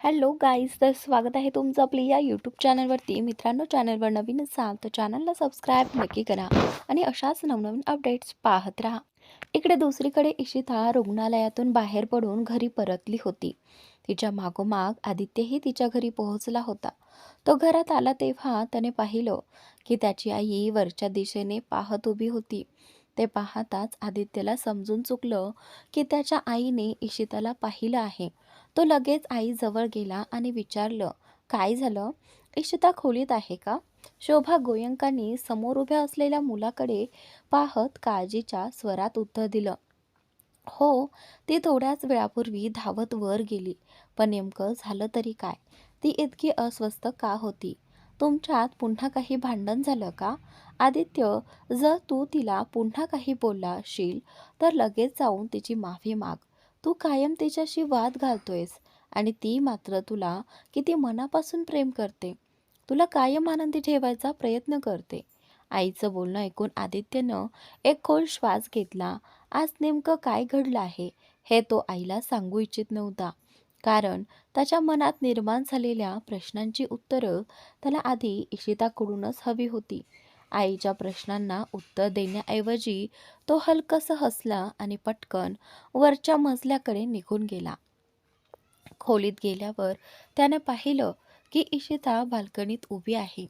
Hello guys, तर स्वागत आहे तुमचं आपल्या या यूट्यूब चॅनलवरती. मित्रांनो, चॅनलवर नवीन असाल तर चॅनलला सबस्क्राईब नक्की करा आणि अशाच नवनवीन अपडेट्स पाहत राहा. इकडे दुसरीकडे इशिता रुग्णालयातून बाहेर पडून घरी परतली होती. तिच्या मागोमाग आदित्यही तिच्या घरी पोहोचला होता. तो घरात आला तेव्हा त्याने पाहिलं की त्याची आई वरच्या दिशेने पाहत उभी होती. ते पाहताच आदित्यला समजून चुकलं की त्याच्या आईने इशिताला पाहिलं आहे. तो लगेच आईजवळ गेला आणि विचारलं, काय झालं? इशिता खोलीत आहे का? शोभा गोयंकांनी समोर उभ्या असलेल्या मुलाकडे पाहत काळजीच्या स्वरात उत्तर दिलं, हो. ती थोड्याच वेळापूर्वी धावत वर गेली. पण नेमकं झालं तरी काय? ती इतकी अस्वस्थ का होती? तुमच्यात पुन्हा काही भांडण झालं का? आदित्य, जर तू तिला पुन्हा काही बोलला असशील तर लगेच जाऊन तिची माफी माग. तू कायम तिच्याशी वाद घालतोयस आणि ती मात्र तुला किती मनापासून प्रेम करते. तुला कायम आनंदी ठेवायचा प्रयत्न करते. आईचं बोलणं ऐकून आदित्यनं एक खोल श्वास घेतला. आज नेमकं काय घडलं आहे हे तो आईला सांगू इच्छित नव्हता. कारण त्याच्या मनात निर्माण झालेल्या प्रश्नांची उत्तरं त्याला आधी इशिताकडूनच हवी होती. आईच्या प्रश्नांना उत्तर देण्याऐवजी तो हलकसं हसला आणि पटकन वरच्या मजल्याकडे निघून गेला. खोलीत गेल्यावर त्याने पाहिलं की इशिता बाल्कनीत उभी आहे.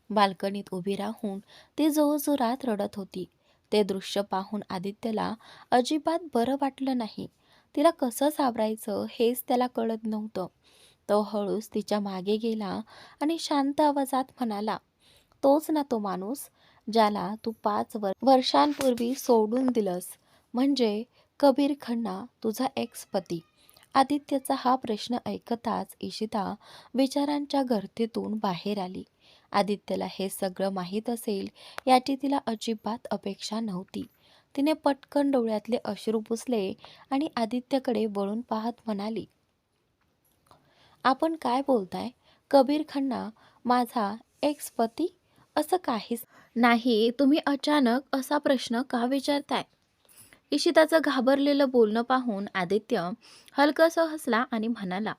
बाल्कनीत उभी राहून ती जोरजोरात रडत होती. ते दृश्य पाहून आदित्यला अजिबात बरं वाटलं नाही. तिला कसं सावरायचं हेच त्याला कळत नव्हतं. तो हळूच तिच्या मागे गेला आणि शांत आवाजात म्हणाला, तोच ना तो माणूस ज्याला तू 5 वर्षांपूर्वी सोडून दिलंस, म्हणजे कबीर खन्ना, तुझा एक्स पती. आदित्यचा हा प्रश्न ऐकताच इशिता विचारांच्या गर्दीतून बाहेर आली. आदित्यला हे सगळं माहीत असेल याची तिला अजिबात अपेक्षा नव्हती. तिने पटकन डोळ्यातले अश्रू पुसले आणि आदित्यकडे वळून पाहत म्हणाली, आपण काय बोलताय? कबीर खन्ना माझा एक्स पती? असं काहीच नाही. तुम्ही अचानक असा प्रश्न का विचारताय? इशिताचं घाबरलेलं बोलणं पाहून आदित्य हलकसं हसला आणि म्हणाला,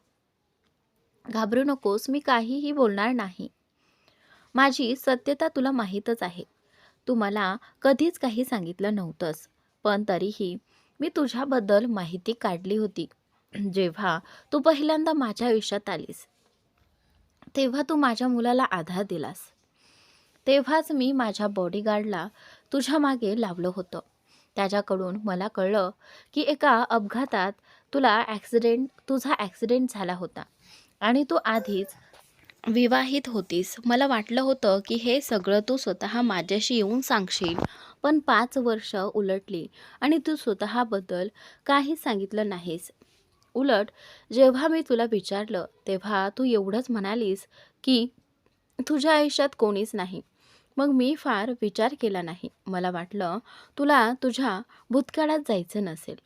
घाबरू नकोस, मी काहीही बोलणार नाही. माझी सत्यता तुला माहीतच आहे. तू मला कधीच काही सांगितलं नव्हतंस, पण तरीही मी तुझ्याबद्दल माहिती काढली होती. जेव्हा तू पहिल्यांदा माझ्या आयुष्यात आलीस तेव्हा तू माझ्या मुलाला आधार दिलास. तेव्हाच मी माझ्या बॉडीगार्डला तुझ्या मागे लावलं होतं. त्याच्याकडून मला कळलं की एका अपघातात तुझा ॲक्सिडेंट झाला होता आणि तू आधीच विवाहित होतीस. मला वाटलं होतं की हे सगळं तू स्वतः माझ्याशी येऊन सांगशील, पण 5 वर्ष उलटली आणि तू स्वतःबद्दल काहीच सांगितलं नाहीस. उलट जेव्हा मी तुला विचारलं तेव्हा तू एवढंच म्हणालीस की तुझ्या आयुष्यात कोणीच नाही. मग मी फार विचार केला नाही. मला वाटलं तुला तुझ्या भूतकाळात जायचं नसेल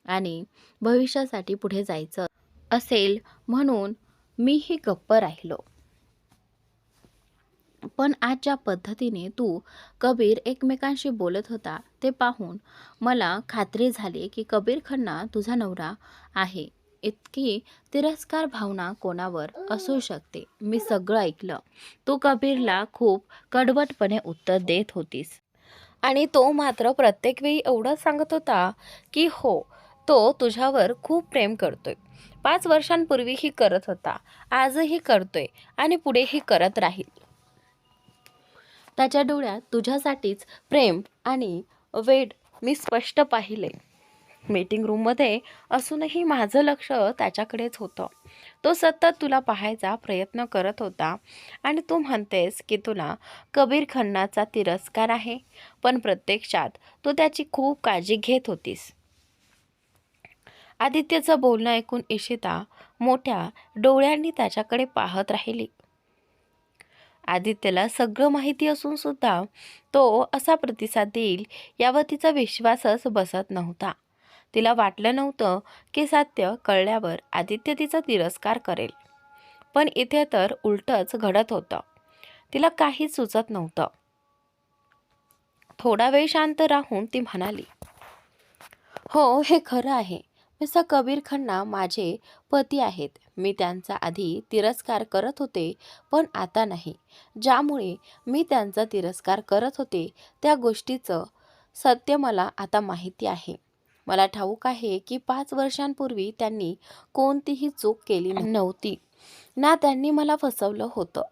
आणि भविष्यासाठी पुढे जायचं असेल, म्हणून मीही गप्प राहिलो. पण आज ज्या पद्धतीने तू कबीर एकमेकांशी बोलत होता ते पाहून मला खात्री झाली की कबीर खन्ना तुझा नवरा आहे. इतकी तिरस्कार भावना कोणावर असू शकते? मी सगळं ऐकलं. तू कबीरला खूप कडवटपणे उत्तर देत होतीस आणि तो मात्र प्रत्येक वेळी एवढं सांगत होता की हो, तो तुझ्यावर खूप प्रेम करतोय. 5 वर्षांपूर्वीही करत होता, आजही करतोय आणि पुढेही करत राहील. त्याच्या डोळ्यात तुझ्यासाठीच प्रेम आणि वेड मी स्पष्ट पाहिले. मीटिंग रूममध्ये असूनही माझं लक्ष त्याच्याकडेच होतं. तो सतत तुला पाहायचा प्रयत्न करत होता आणि तू म्हणतेस की तुला कबीर खन्नाचा तिरस्कार आहे, पण प्रत्यक्षात तू त्याची खूप काळजी घेत होतीस. आदित्यचं बोलणं ऐकून इशिता मोठ्या डोळ्यांनी त्याच्याकडे पाहत राहिली. आदित्यला सगळं माहिती असून सुद्धा तो असा प्रतिसाद देईल यावर तिचा विश्वासच बसत नव्हता. तिला वाटलं नव्हतं की सत्य कळल्यावर आदित्य तिचा तिरस्कार करेल, पण इथे तर उलटच घडत होतं. तिला काहीच सुचत नव्हतं. थोडा वेळ शांत राहून ती म्हणाली, हो, हे खरं आहे, मिस्टर कबीर खन्ना माझे पती आहेत. मी त्यांचा आधी तिरस्कार करत होते, पण आता नाही. ज्यामुळे मी त्यांचा तिरस्कार करत होते त्या गोष्टीचं सत्य मला आता माहिती आहे. मला ठाऊक आहे की 5 वर्षांपूर्वी त्यांनी कोणतीही चूक केली नव्हती ना त्यांनी मला फसवलं होतं.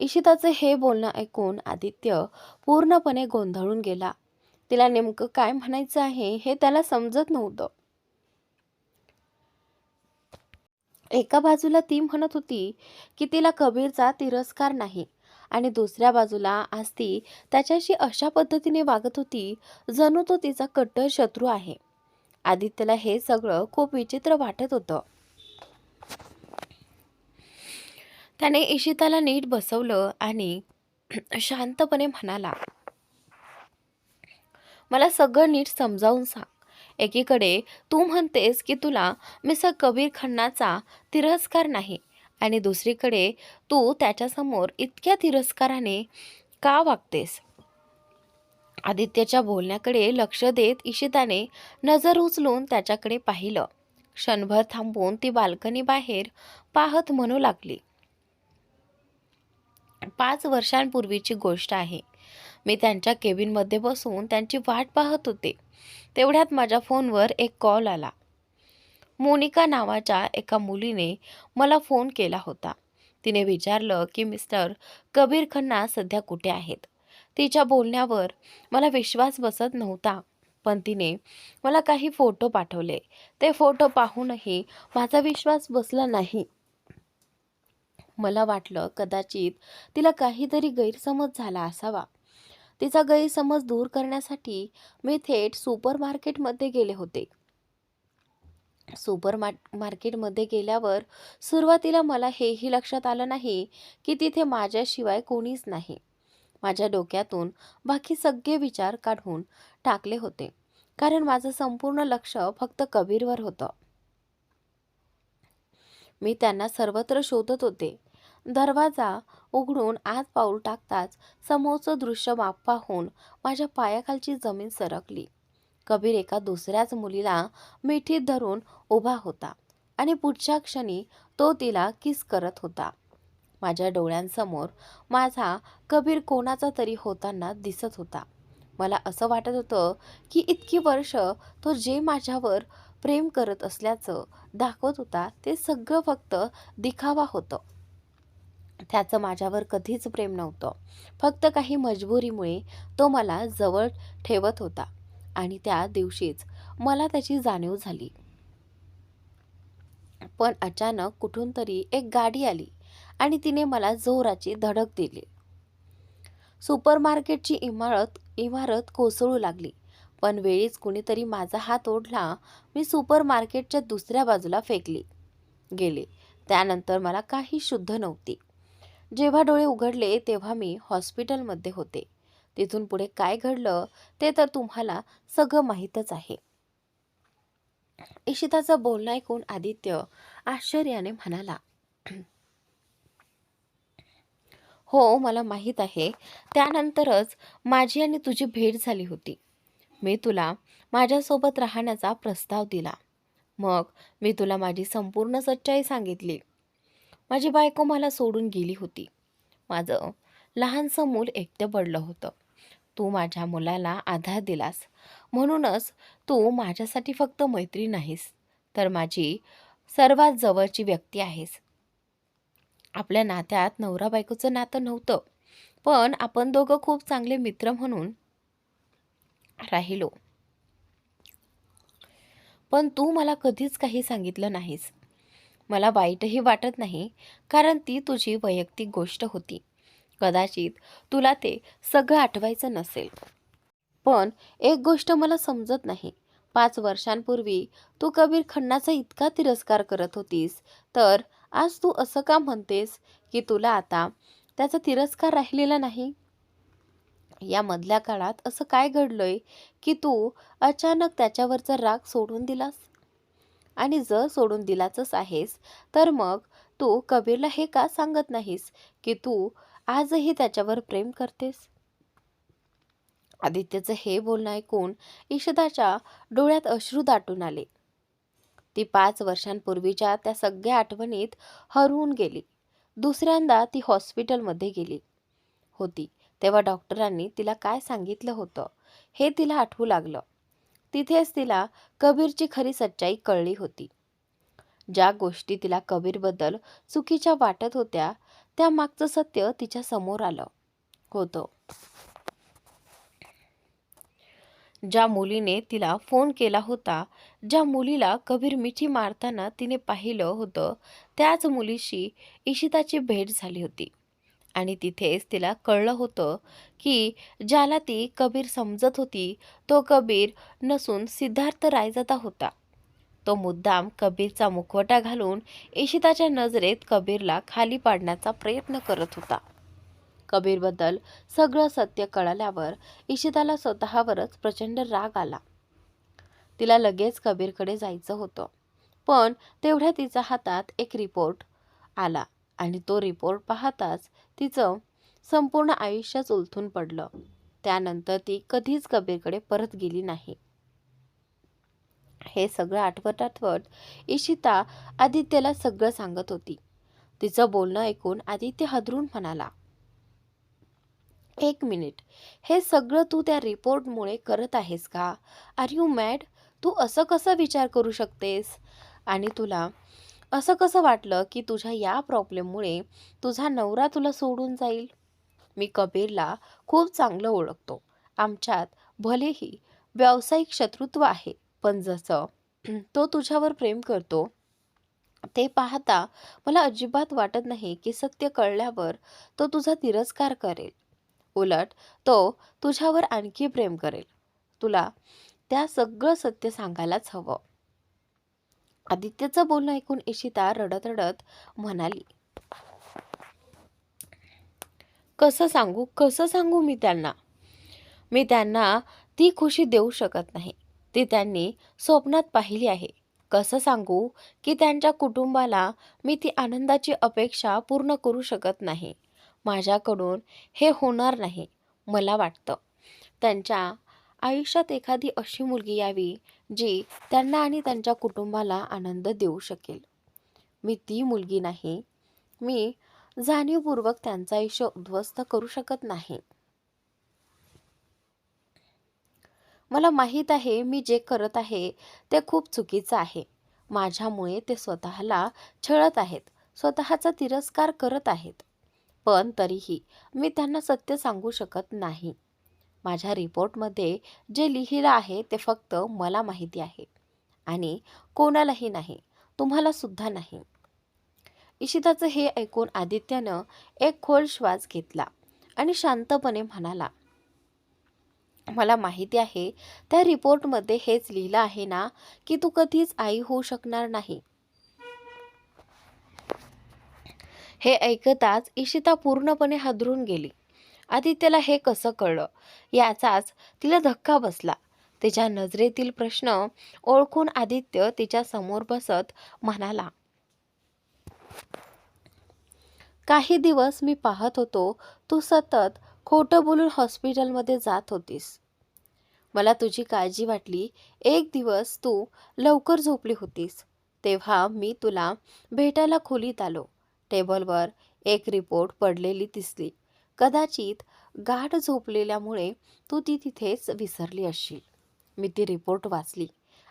इशिताचे हे बोलणं ऐकून आदित्य पूर्णपणे गोंधळून गेला. तिला नेमकं काय म्हणायचं आहे हे त्याला समजत नव्हतं. एका बाजूला ती म्हणत होती की तिला कबीरचा तिरस्कार नाही आणि दुसऱ्या बाजूला आज ती त्याच्याशी अशा पद्धतीने वागत होती जणू तो तिचा कट्टर शत्रू आहे. आदित्यला हे सगळं खूप विचित्र वाटत होतं. त्याने इशिताला नीट बसवलं आणि शांतपणे म्हणाला, मला सगळं नीट समजावून सांग. एकीकडे तू म्हणतेस की तुला मिस्टर कबीर खन्नाचा तिरस्कार नाही आणि दुसरीकडे तू त्याच्यासमोर इतक्या तिरस्काराने का वागतेस? आदित्यच्या बोलण्याकडे लक्ष देत इशिताने नजर उचलून त्याच्याकडे पाहिलं. क्षणभर थांबून ती बाल्कनी बाहेर पाहत म्हणू लागली, 5 वर्षांपूर्वीची गोष्ट आहे. मी त्यांच्या केबिनमध्ये बसून त्यांची वाट पाहत होते. तेवढ्यात माझ्या फोनवर एक कॉल आला. मोनिका नावाच्या एका मुलीने मला फोन केला होता. तिने विचारलं की मिस्टर कबीर खन्ना सध्या कुठे आहेत. तिच्या बोलण्यावर मला विश्वास बसत नव्हता, पण तिने मला काही फोटो पाठवले. ते फोटो पाहूनही माझा विश्वास बसला नाही. मला वाटलं कदाचित तिला काहीतरी गैरसमज झाला असावा. तिचा गैरसमज दूर करण्यासाठी मी थेट सुपरमार्केटमध्ये गेले होते. मार्केटमध्ये गेल्यावर सुरुवातीला मला हेही लक्षात आलं नाही की तिथे माझ्याशिवाय कोणीच नाही. माझ्या डोक्यातून बाकी सगळे विचार काढून टाकले होते, कारण माझं संपूर्ण लक्ष फक्त कबीरवर होतं. मी त्यांना सर्वत्र शोधत होते. दरवाजा उघडून आत पाऊल टाकताच समोरचं दृश्य पाहून माझ्या पायाखालची जमीन सरकली. कबीर एका दुसऱ्याच मुलीला मिठीत धरून उभा होता आणि पुढच्या क्षणी तो तिला किस करत होता. माझ्या डोळ्यांसमोर माझा कबीर कोणाचा तरी होताना दिसत होता. मला असं वाटत होतं की इतकी वर्ष तो जे माझ्यावर प्रेम करत असल्याचं दाखवत होता ते सगळं फक्त दिखावा होतं. त्याचं माझ्यावर कधीच प्रेम नव्हतं. फक्त काही मजबुरीमुळे तो मला जवळ ठेवत होता आणि त्या दिवशीच मला त्याची जाणीव झाली. पण अचानक कुठून तरी एक गाडी आली आणि तिने मला जोराची धडक दिली. सुपरमार्केटची इमारत कोसळू लागली, पण वेळीच कुणीतरी माझा हात ओढला. मी सुपरमार्केटच्या दुसऱ्या बाजूला फेकली गेले. त्यानंतर मला काही शुद्ध नव्हती. जेव्हा डोळे उघडले तेव्हा मी हॉस्पिटलमध्ये होते. तिथून पुढे काय घडलं ते तर तुम्हाला सगळं माहीतच आहे. इशिताचं बोलणं ऐकून आदित्य आश्चर्याने म्हणाला, हो, मला माहीत आहे. त्यानंतरच माझी आणि तुझी भेट झाली होती. मी तुला माझ्यासोबत राहण्याचा प्रस्ताव दिला. मग मी तुला माझी संपूर्ण सच्चाई सांगितली. माझी बायको मला सोडून गेली होती. माझं लहानसं मूल एकटं पडलं होतं. तू माझ्या मुलाला आधार दिलास. म्हणूनच तू माझ्यासाठी फक्त मैत्रीण नाहीस, तर माझी सर्वात जवळची व्यक्ती आहेस. आपल्या नात्यात नवरा बायकोचं नातं नव्हतं, पण आपण दोघं खूप चांगले मित्र म्हणून राहिलो. पण तू मला कधीच काही सांगितलं नाहीस. मला वाईटही वाटत नाही, कारण ती तुझी वैयक्तिक गोष्ट होती. कदाचित तुला ते सगळं आठवायचं नसेल. पण एक गोष्ट मला समजत नाही. 5 वर्षांपूर्वी तू कबीर खन्नाचा इतका तिरस्कार करत होतीस, तर आज तू असं का म्हणतेस की तुला आता त्याचा तिरस्कार राहिलेला नाही? या मधल्या काळात असं काय घडलंय की तू अचानक त्याच्यावरचा राग सोडून दिलास? आणि जर सोडून दिलाचच आहेस, तर मग तू कबीरला हे का सांगत नाहीस की तू आजही त्याच्यावर प्रेम करतेस? आदित्यचं हे बोलणं ऐकून इशिताच्या डोळ्यात अश्रू दाटून आले. ती 5 वर्षांपूर्वीच्या त्या सगळ्या आठवणीत हरवून गेली. दुसऱ्यांदा ती हॉस्पिटलमध्ये गेली होती तेव्हा डॉक्टरांनी तिला काय सांगितलं होतं हे तिला आठवू लागलं. तिथेच तिला कबीरची खरी सच्चाई कळली होती. ज्या गोष्टी तिला कबीरबद्दल चुकीच्या वाटत होत्या त्या मागचं सत्य तिच्या समोर आलं होतं. ज्या मुलीने तिला फोन केला होता, ज्या मुलीला कबीर मिठी मारताना तिने पाहिलं होतं, त्याच मुलीशी इशिताची भेट झाली होती. आणि तिथेच तिला कळलं होतं की ज्याला ती कबीर समजत होती तो कबीर नसून सिद्धार्थ रायजादा होता. तो मुद्दाम कबीरचा मुखवटा घालून इशिताच्या नजरेत कबीरला खाली पाडण्याचा प्रयत्न करत होता. कबीरबद्दल सगळं सत्य कळाल्यावर इशिताला स्वतःवरच प्रचंड राग आला. तिला लगेच कबीरकडे जायचं होतं, पण तेवढ्या तिच्या हातात एक रिपोर्ट आला आणि तो रिपोर्ट पाहताच तिचं संपूर्ण आयुष्यच उलथून पडलं. त्यानंतर ती कधीच कबीरकडे परत गेली नाही. हे सगळं आठवत आठवत इशिता आदित्यला सगळं सांगत होती. तिचं बोलणं ऐकून आदित्य हादरून म्हणाला, "एक मिनिट, हे सगळं तू त्या रिपोर्टमुळे करत आहेस का? R you mad? तू असं कसं विचार करू शकतेस? आणि तुला असं कसं वाटलं की तुझ्या या प्रॉब्लेममुळे तुझा नवरा तुला सोडून जाईल? मी कबीरला खूप चांगलं ओळखतो. आमच्यात भलेही व्यावसायिक शत्रुत्व आहे, पण जसं तो तुझ्यावर प्रेम करतो ते पाहता मला अजिबात वाटत नाही की सत्य कळल्यावर तो तुझा तिरस्कार करेल. उलट तो तुझ्यावर आणखी प्रेम करेल. तुला त्या सगळं सत्य सांगायलाच हवं." आदित्यचं बोलणं ऐकून इशिता रडत रडत म्हणाली, कसं सांगू मी त्यांना ती खुशी देऊ शकत नाही. ती त्यांनी स्वप्नात पाहिली आहे. कसं सांगू की त्यांच्या कुटुंबाला मी ती आनंदाची अपेक्षा पूर्ण करू शकत नाही. माझ्याकडून हे होणार नाही. मला वाटतं त्यांच्या आयुष्यात एखादी अशी मुलगी यावी जी त्यांना आणि त्यांच्या कुटुंबाला आनंद देऊ शकेल. मी ती मुलगी नाही. मी जाणीवपूर्वक त्यांचं आयुष्य उद्ध्वस्त करू शकत नाही. मला माहीत आहे मी जे करत आहे ते खूप चुकीचं आहे. माझ्यामुळे ते स्वतःला छळत आहेत, स्वतःचा तिरस्कार करत आहेत. पण तरीही मी त्यांना सत्य सांगू शकत नाही. माझ्या रिपोर्टमध्ये जे लिहिलं आहे ते फक्त मला माहिती आहे आणि कोणालाही नाही, तुम्हाला सुद्धा नाही. इशिताचं हे ऐकून आदित्यनं एक खोल श्वास घेतला आणि शांतपणे म्हणाला, "मला माहिती आहे त्या रिपोर्टमध्ये हेच लिहिलं आहे ना की तू कधीच आई होऊ शकणार नाही." हे ऐकताच इशिता पूर्णपणे हादरून गेली. आदित्यला हे कसं कळलं याचाच तिला धक्का बसला. तिच्या नजरेतील प्रश्न ओळखून आदित्य तिच्या समोर बसत म्हणाला, "काही दिवस मी पाहत होतो तू सतत खोटं बोलून हॉस्पिटलमध्ये जात होतीस. मला तुझी काळजी वाटली. एक दिवस तू लवकर झोपली होतीस तेव्हा मी तुला भेटायला खोलीत आलो. टेबलवर एक रिपोर्ट पडलेली दिसली. कदाचित गाढ झोपलेल्यामुळे तू ती तिथेच विसरली असशील. मी ती रिपोर्ट वाचली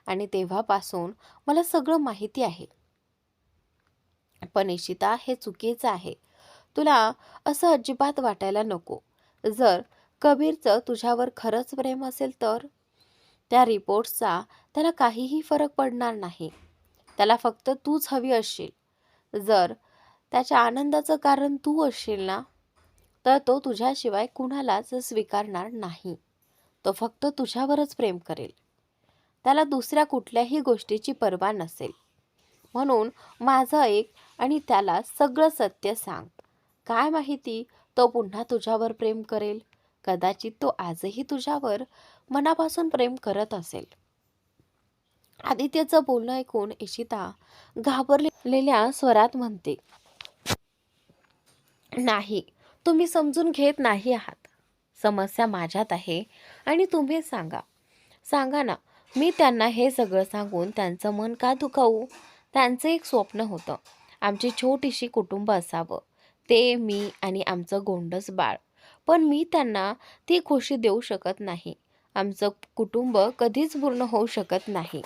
आणि तेव्हापासून मला सगळं माहिती आहे. पण इशिता, हे चुकीचं आहे. तुला असं अजिबात वाटायला नको. जर कबीरचं तुझ्यावर खरंच प्रेम असेल तर त्या रिपोर्ट्सचा त्याला काहीही फरक पडणार नाही. त्याला फक्त तूच हवी असशील. जर त्याच्या आनंदाचं कारण तू असशील ना, तर तो तुझ्याशिवाय कुणालाच स्वीकारणार नाही. तो फक्त तुझ्यावरच प्रेम करेल. त्याला दुसऱ्या कुठल्याही गोष्टीची पर्वा नसेल. म्हणून माझं ऐक आणि त्याला सगळं सत्य सांग. काय माहिती तो पुन्हा तुझ्यावर प्रेम करेल. कदाचित तो आजही तुझ्यावर मनापासून प्रेम करत असेल." आदित्यचं बोलणं ऐकून इशिता घाबरलेल्या स्वरात म्हणते, "नाही, तुम्ही समजून घेत नाही आहात. समस्या माझ्यात आहे आणि तुम्ही सांगा. सांगा ना, मी त्यांना हे सगळं सांगून त्यांचं मन का दुखावू? त्यांचं एक स्वप्न होतं, आमची छोटीशी कुटुंब असावं. ते, मी आणि आमचं गोंडस बाळ. पण मी त्यांना ती खुशी देऊ शकत नाही. आमचं कुटुंब कधीच पूर्ण होऊ शकत नाही.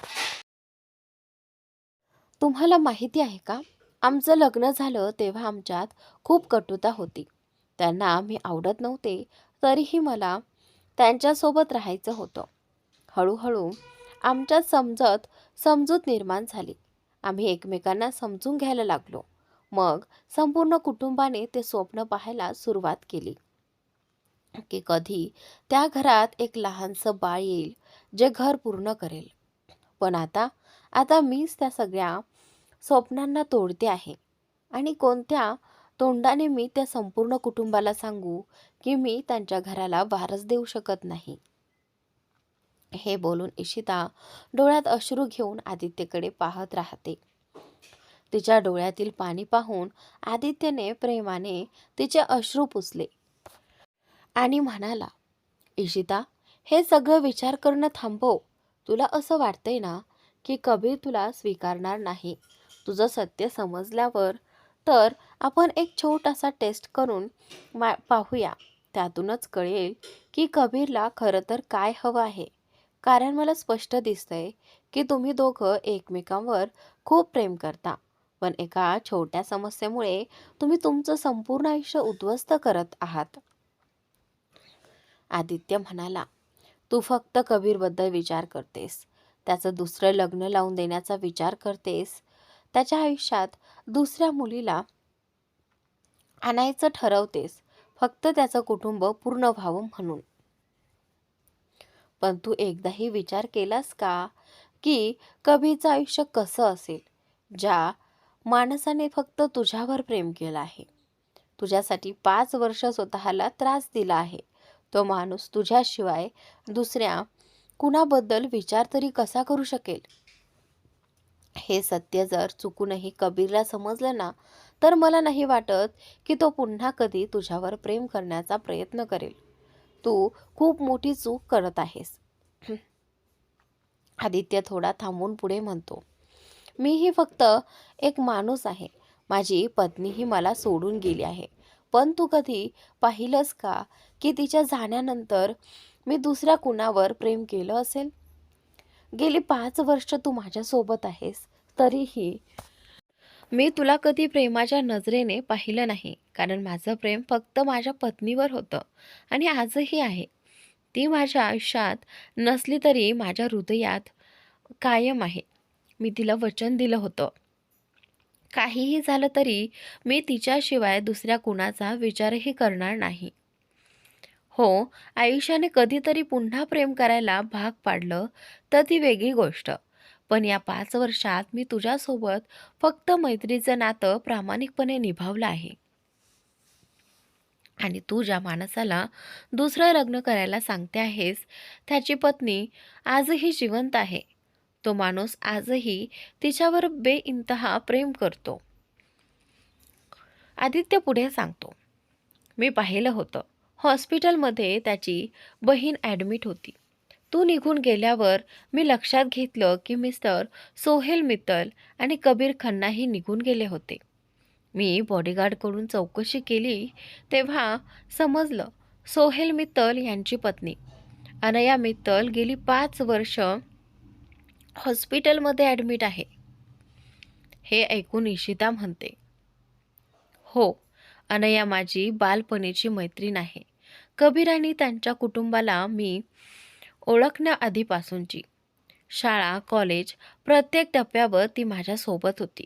तुम्हाला माहिती आहे का? आमचं लग्न झालं तेव्हा आमच्यात खूप कटुता होती. त्यांना मी आवडत नव्हते, तरीही मला त्यांच्यासोबत राहायचं होतं. हळूहळू आमच्यात समजूत निर्माण झाली. आम्ही एकमेकांना समजून घ्यायला लागलो. मग संपूर्ण कुटुंबाने ते स्वप्न पाहायला सुरुवात केली की कधी त्या घरात एक लहानसं बाळ येईल जे घर पूर्ण करेल. पण आता आता मीच त्या सगळ्या स्वप्नांना तोडते आहे. आणि कोणत्या तोंडाने मी त्या संपूर्ण कुटुंबाला सांगू की मी त्यांच्या घराला वारस देऊ शकत नाही? हे बोलून इशिता डोळ्यात अश्रू घेऊन आदित्यकडे पाहत राहते. तिच्या डोळ्यातील पाणी पाहून आदित्यने प्रेमाने तिचे अश्रू पुसले आणि म्हणाला, इशिता, हे सगळं विचार करणं थांबव. तुला असं वाटतंय ना की कबीर तुला स्वीकारणार नाही. तुझं सत्य समजल्यावर तर आपण एक छोटासा टेस्ट करून पाहूया. त्यातूनच कळेल की कबीरला खरं तर काय हवं आहे. कारण मला स्पष्ट दिसतंय की तुम्ही दोघं एकमेकांवर खूप प्रेम करता. पण एका छोट्या समस्येमुळे तुम्ही तुमचं संपूर्ण आयुष्य उद्ध्वस्त करत आहात. आदित्य म्हणाला, तू फक्त कबीरबद्दल विचार करतेस. त्याचं दुसरं लग्न लावून देण्याचा विचार करतेस. त्याच्या आयुष्यात दुसऱ्या मुलीला आणायचं ठरवतेस. फक्त त्याचं कुटुंब पूर्ण व्हावं म्हणून. पण तू एकदाही विचार केलास का की कबीरचं आयुष्य कसं असेल, ज्या माणसाने फक्त तुझ्यावर प्रेम केलं आहे, तुझ्यासाठी 5 वर्ष स्वतःला त्रास दिला आहे. तो माणूस तुझ्याशिवाय दुसऱ्या कुणाबद्दल विचार तरी कसा करू शकेल? हे सत्य जर चुकूनही कबीरला समजलं ना, तर मला नाही वाटत की तो पुन्हा कधी तुझ्यावर प्रेम करण्याचा प्रयत्न करेल. तू खूप मोठी चूक करत आहेस. आदित्य थोडा थांबून पुढे म्हणतो, मीही फक्त एक माणूस आहे. माझी पत्नीही मला सोडून गेली आहे. पण तू कधी पाहिलंस का की तिच्या जाण्यानंतर मी दुसऱ्या कुणावर प्रेम केलं असेल? गेली 5 वर्ष तू माझ्यासोबत आहेस, तरीही मी तुला कधी प्रेमाच्या नजरेने पाहिलं नाही. कारण माझं प्रेम फक्त माझ्या पत्नीवर होतं आणि आजही आहे. ती माझ्या आयुष्यात नसली तरी माझ्या हृदयात कायम आहे. मी तिला वचन दिलं होतं, काहीही झालं तरी मी तिच्याशिवाय दुसऱ्या कुणाचा विचारही करणार नाही. हो, आयुष्याने कधीतरी पुन्हा प्रेम करायला भाग पाडलं तर ती वेगळी गोष्ट. पण या 5 वर्षात मी तुझ्यासोबत फक्त मैत्रीचं नातं प्रामाणिकपणे निभावलं आहे. आणि तू ज्या माणसाला दुसरं लग्न करायला सांगते आहेस, त्याची पत्नी आजही जिवंत आहे. तो माणूस आजही तिच्यावर बेइंतहा प्रेम करतो. आदित्य पुढे सांगतो, मी पाहिलं होतं. हॉस्पिटलमध्ये त्याची बहीण ॲडमिट होती. तू निघून गेल्यावर मी लक्षात घेतलं की मिस्टर सोहेल मित्तल आणि कबीर खन्नाही निघून गेले होते. मी बॉडीगार्डकडून चौकशी केली तेव्हा समजलं, सोहेल मित्तल यांची पत्नी अनया मित्तल गेली 5 वर्ष हॉस्पिटलमध्ये ॲडमिट आहे. हे ऐकून इशिता म्हणते, हो, अनया माझी बालपणीची मैत्रीण आहे. कबीर आणि त्यांच्या कुटुंबाला मी ओळखण्याआधीपासूनची. शाळा, कॉलेज, प्रत्येक टप्प्यावर ती माझ्यासोबत होती.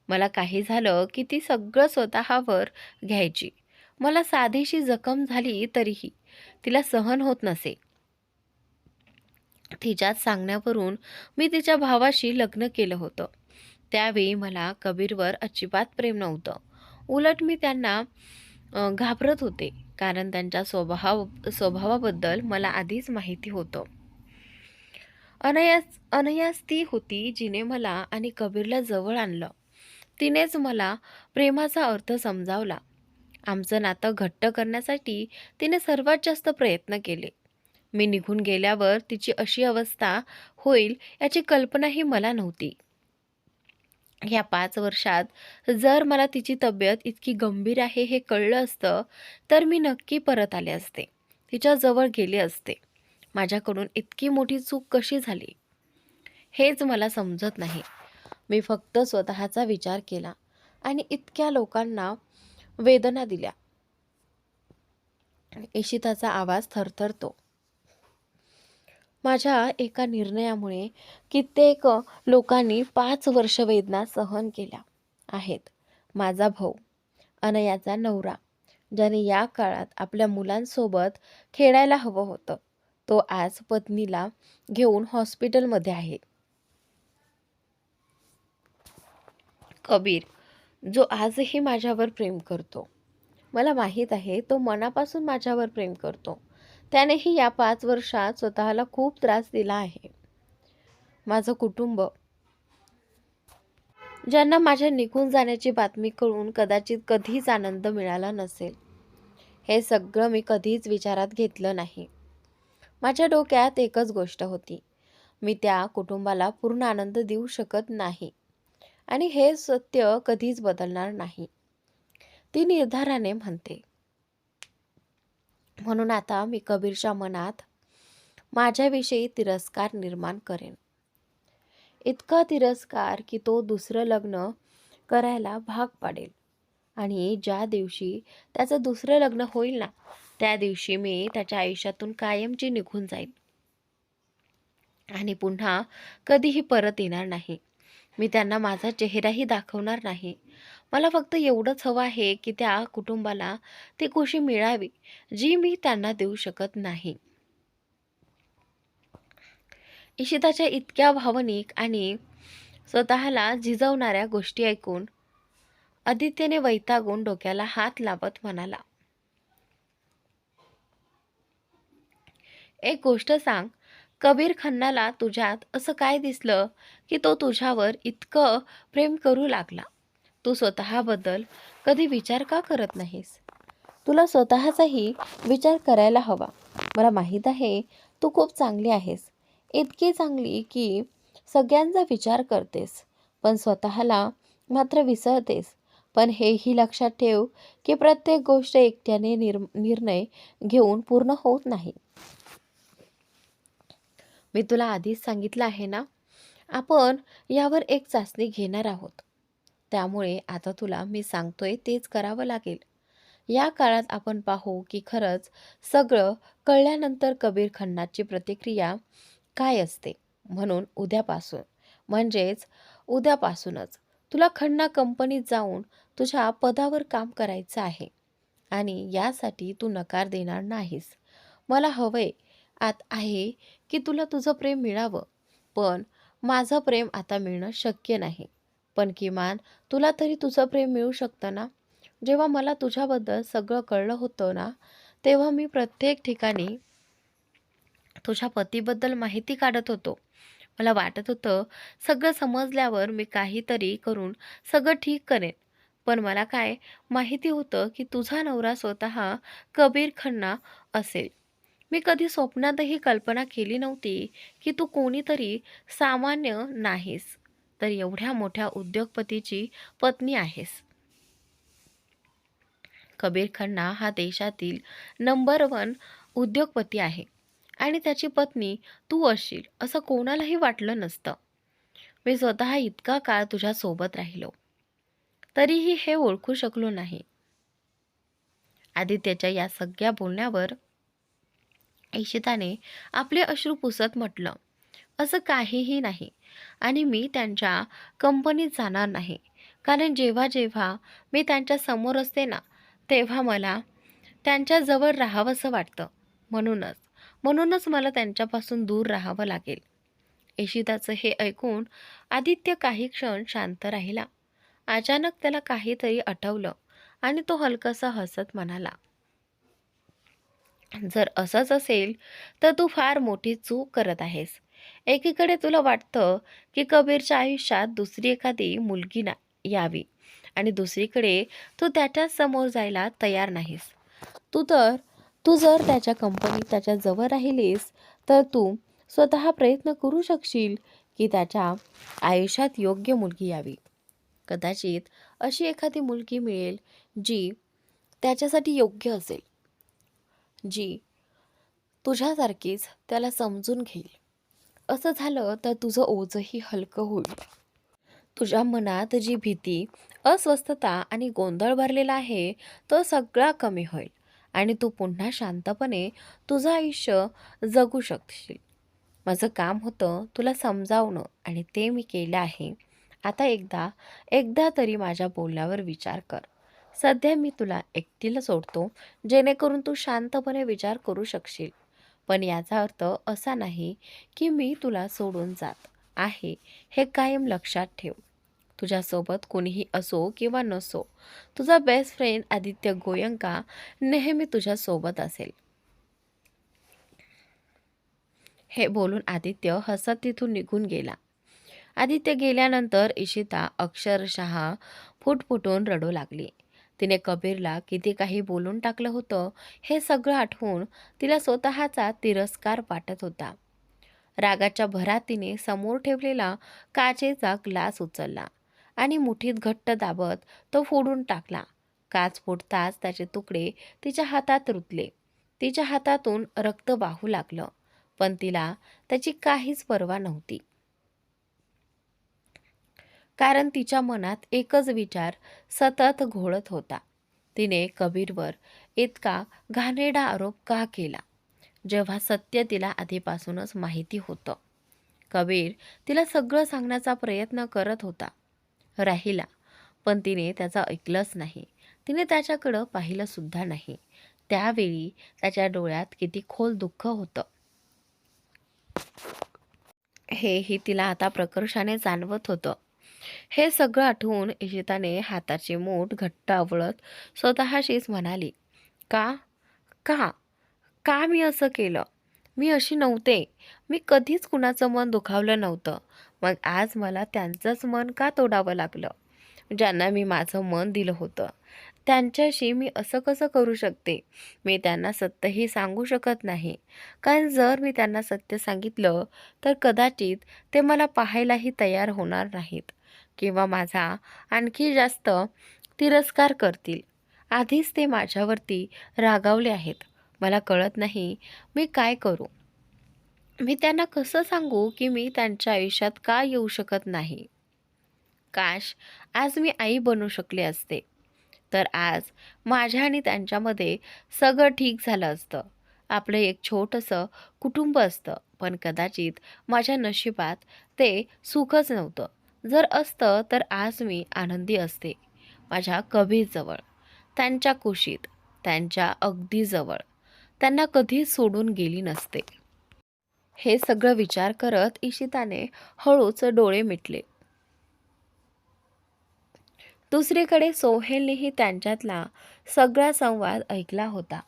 मला काही झालं की ती सगळं स्वतःवर घ्यायची. मला साधीशी जखम झाली तरीही तिला सहन होत नसे. तिच्याच सांगण्यावरून मी तिच्या भावाशी लग्न केलं होतं. त्यावेळी मला कबीरवर अजिबात प्रेम नव्हतं. उलट मी त्यांना घाबरत होते. कारण त्यांच्या स्वभावाबद्दल मला आधीच माहिती होतं. अनयाच ती होती जिने मला आणि कबीरला जवळ आणलं. तिनेच मला प्रेमाचा अर्थ समजावला आमचं नातं घट्ट करण्यासाठी तिने सर्वात जास्त प्रयत्न केले. मी निघून गेल्यावर तिची अशी अवस्था होईल याची कल्पनाही मला नव्हती. या 5 वर्षात जर मला तिची तब्येत इतकी गंभीर आहे हे कळलं असतं, तर मी नक्की परत आले असते. तिच्याजवळ गेले असते. माझ्याकडून इतकी मोठी चूक कशी झाली हेच मला समजत नाही. मी फक्त स्वतःचा विचार केला आणि इतक्या लोकांना वेदना दिल्या. इशिताचा आवाज थरथरतो. माझ्या एका निर्णयामुळे कित्येक लोकांनी 5 वर्ष वेदना सहन केल्या आहेत. माझा भाऊ, अनयाचा नवरा, ज्याने या काळात आपल्या मुलांसोबत खेळायला हवं होतं, तो आज पत्नीला घेऊन हॉस्पिटलमध्ये आहे. कबीर, जो आजही माझ्यावर प्रेम करतो, मला माहीत आहे तो मनापासून माझ्यावर प्रेम करतो. त्यानेही या 5 वर्षात स्वतःला खूप त्रास दिला आहे. माझं कुटुंब, ज्यांना माझ्या निघून जाण्याची बातमी कळून कदाचित कधीच आनंद मिळाला नसेल, हे सगळं मी कधीच विचारात घेतलं नाही. माझ्या डोक्यात एकच गोष्ट होती, मी त्या कुटुंबाला पूर्ण आनंद देऊ शकत नाही आणि हे सत्य कधीच बदलणार नाही, ती निर्धाराने म्हणते. म्हणून आता मी कबीरच्या मनात माझ्याविषयी तिरस्कार निर्माण करेन. इतका तिरस्कार की तो दुसरं लग्न करायला भाग पाडेल. आणि ज्या दिवशी त्याचं दुसरं लग्न होईल ना, त्या दिवशी मी त्याच्या आयुष्यातून कायमची निघून जाईन आणि पुन्हा कधीही परत येणार नाही. मी त्यांना माझा चेहराही दाखवणार नाही. मला फक्त एवढंच हवं आहे की त्या कुटुंबाला ती खुशी मिळावी जी मी त्यांना देऊ शकत नाही. इशिताच्या इतक्या भावनिक आणि स्वतःला झिजवणाऱ्या गोष्टी ऐकून आदित्यने वैतागून डोक्याला हात लावत म्हणाला, एक गोष्ट सांग, कबीर खन्नाला तुझ्यात असं काय दिसलं की तो तुझ्यावर इतकं प्रेम करू लागला? तू स्वतःबद्दल कधी विचार का करत नाहीस? तुला स्वतःचाही विचार करायला हवा. मला माहीत आहे तू खूप चांगली आहेस, इतकी चांगली की सगळ्यांचा विचार करतेस, पण स्वतःला मात्र विसरतेस. पण हेही लक्षात ठेव की प्रत्येक गोष्ट एकट्याने निर्णय घेऊन पूर्ण होत नाही. मी तुला आधीच सांगितलं आहे ना, आपण यावर एक चाचणी घेणार आहोत. त्यामुळे आता तुला मी सांगतोय तेच करावं लागेल. या काळात आपण पाहू की खरंच सगळं कळल्यानंतर कबीर खन्नाची प्रतिक्रिया काय असते. म्हणून उद्यापासूनच तुला खन्ना कंपनीत जाऊन तुझ्या पदावर काम करायचं आहे आणि यासाठी तू नकार देणार नाहीस. मला हवंय आहे की तुला तुझं प्रेम मिळावं, पण माझं प्रेम आता मिळणं शक्य नाही. पण किमान तुला तरी तुझं प्रेम मिळू शकतं ना. जेव्हा मला तुझ्याबद्दल सगळं कळलं होतं ना, तेव्हा मी प्रत्येक ठिकाणी तुझ्या पतीबद्दल माहिती काढत होतो. मला वाटत होतं सगळं समजल्यावर मी काहीतरी करून सगळं ठीक करेन. पण मला काय माहिती होतं की तुझा नवरा स्वतः कबीर खन्ना असेल. मी कधी स्वप्नातही कल्पना केली नव्हती की तू कोणीतरी सामान्य नाहीस, तर एवढ्या मोठ्या उद्योगपतीची पत्नी आहेस. कबीर खन्ना हा देशातील नंबर 1 उद्योगपती आहे आणि त्याची पत्नी तू असशील असं कोणालाही वाटलं नसतं. मी स्वतः इतका काळ तुझ्या सोबत राहिलो, तरीही हे ओळखू शकलो नाही. आदित्यच्या या सगळ्या बोलण्यावर इशिताने आपले अश्रू पुसत म्हटलं, असं काहीही नाही आणि मी त्यांच्या कंपनीत जाणार नाही. कारण जेव्हा जेव्हा मी त्यांच्या समोर असते ना, तेव्हा मला त्यांच्याजवळ राहावंसं वाटतं. म्हणूनच मला त्यांच्यापासून दूर राहावं लागेल. इशिताचं हे ऐकून आदित्य काही क्षण शांत राहिला. अचानक त्याला काहीतरी आठवलं आणि तो हलकासा हसत म्हणाला, जर असंच असेल तर तू फार मोठी चूक करत आहेस. एकीकडे तुला वाटतं की कबीरच्या आयुष्यात दुसरी एखादी मुलगी यावी आणि दुसरीकडे तू त्याच्या समोर जायला तयार नाहीस. तू तर तू जर त्याच्या कंपनीत त्याच्या जवळ राहिलीस तर तू स्वतः प्रयत्न करू शकशील की त्याच्या आयुष्यात योग्य मुलगी यावी. कदाचित अशी एखादी मुलगी मिळेल जी त्याच्यासाठी योग्य असेल, जी तुझ्यासारखीच त्याला समजून घेईल. असं झालं तर तुझं ओझंही हलकं होईल. तुझ्या मनात जी भीती, अस्वस्थता आणि गोंधळ भरलेला आहे तो सगळा कमी होईल आणि तू पुन्हा शांतपणे तुझं आयुष्य जगू शकशील. माझं काम होतं तुला समजावणं आणि ते मी केलं आहे. आता एकदा एकदा तरी माझ्या बोलण्यावर विचार कर. सध्या मी तुला एकटीला सोडतो जेणेकरून तू शांतपणे विचार करू शकशील. पण याचा अर्थ असा नाही की मी तुला सोडून जात आहे, हे कायम लक्षात ठेव. तुझ्यासोबत कोणीही असो किंवा नसो, तुझा बेस्ट फ्रेंड आदित्य गोयंका नेहमी तुझ्यासोबत असेल. हे बोलून आदित्य हसत तिथून निघून गेला. आदित्य गेल्यानंतर इशिता अक्षरशः फुटफुटून रडू लागली. तिने कबीरला किती काही बोलून टाकलं होतं हे सगळं आठवून तिला स्वतःचा तिरस्कार वाटत होता. रागाच्या भरात तिने समोर ठेवलेला काचेचा ग्लास उचलला आणि मुठीत घट्ट दाबत तो फोडून टाकला. काच फुटताच त्याचे तुकडे तिच्या हातात रुतले. तिच्या हातातून रक्त वाहू लागलं, पण तिला त्याची काहीच पर्वा नव्हती. कारण तिच्या मनात एकच विचार सतत घोळत होता. तिने कबीरवर इतका घाणेरडा आरोप का केला, जेव्हा सत्य तिला आधीपासूनच माहिती होतं. कबीर तिला सगळं सांगण्याचा प्रयत्न करत होता. राहिला, पण तिने त्याचं ऐकलंच नाही. तिने त्याच्याकडं पाहिलं सुद्धा नाही. त्यावेळी त्याच्या डोळ्यात किती खोल दुःख होतं हेही तिला आता प्रकर्षाने जाणवत होतं. हे सगळं आठवून इशिताने हाताची मूठ घट्ट आवळत स्वतःशीच म्हणाली, का का का मी असं केलं? मी अशी नव्हते. मी कधीच कुणाचं मन दुखावलं नव्हतं. मग आज मला त्यांचंच मन का तोडावं लागलं? ज्यांना मी माझं मन दिलं होतं त्यांच्याशी मी असं कसं करू शकते? मी त्यांना सत्यही सांगू शकत नाही. कारण जर मी त्यांना सत्य सांगितलं तर कदाचित ते मला पाहायलाही तयार होणार नाहीत किंवा माझा आणखी जास्त तिरस्कार करतील. आधीच ते माझ्यावरती रागावले आहेत. मला कळत नाही मी काय करू. मी त्यांना कसं सांगू की मी त्यांच्या आयुष्यात का येऊ शकत नाही. काश आज मी आई बनू शकले असते, तर आज माझ्या आणि त्यांच्यामध्ये सगळं ठीक झालं असतं. आपलं एक छोटंसं कुटुंब असतं. पण कदाचित माझ्या नशिबात ते सुखच नव्हतं. जर असतं तर आज मी आनंदी असते, माझ्या कबीरजवळ, त्यांच्या कुशीत, त्यांच्या अगदी जवळ. त्यांना कधीच सोडून गेली नसते. हे सगळं विचार करत इशिताने हळूच डोळे मिटले. दुसरीकडे सोहेलनेही त्यांच्यातला सगळा संवाद ऐकला होता.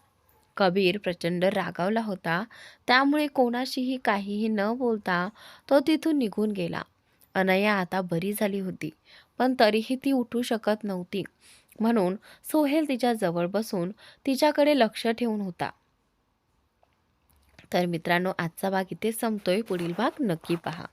कबीर प्रचंड रागावला होता. त्यामुळे कोणाशीही काहीही न बोलता तो तिथून निघून गेला. अनया आता बरी झाली होती, पण तरीही ती उठू शकत नव्हती. म्हणून सोहेल तिच्या जवळ बसून तिच्याकडे लक्ष ठेवून होता. तर मित्रांनो, आजचा भाग इथेच संपतोय. पुढील भाग नक्की पहा.